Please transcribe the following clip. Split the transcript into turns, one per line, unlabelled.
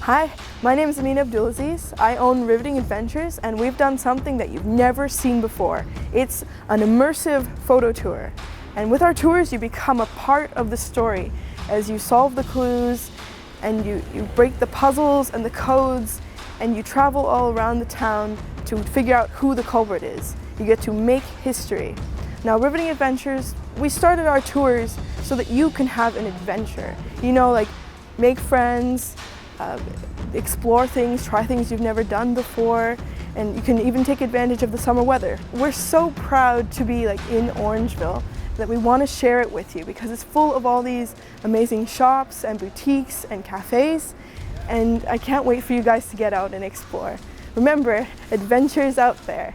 Hi, my name is Amina Abdulaziz. I own Riveting Adventurez, and we've done something that you've never seen before. It's an immersive photo tour. And with our tours, you become a part of the story as you solve the clues and you break the puzzles and the codes, and you travel all around the town to figure out who the culprit is. You get to make history. Now, Riveting Adventurez, we started our tours so that you can have an adventure. You know, like make friends, explore things, try things you've never done before, and you can even take advantage of the summer weather. We're so proud to be in Orangeville that we want to share it with you because it's full of all these amazing shops and boutiques and cafes, and I can't wait for you guys to get out and explore. Remember, adventure is out there.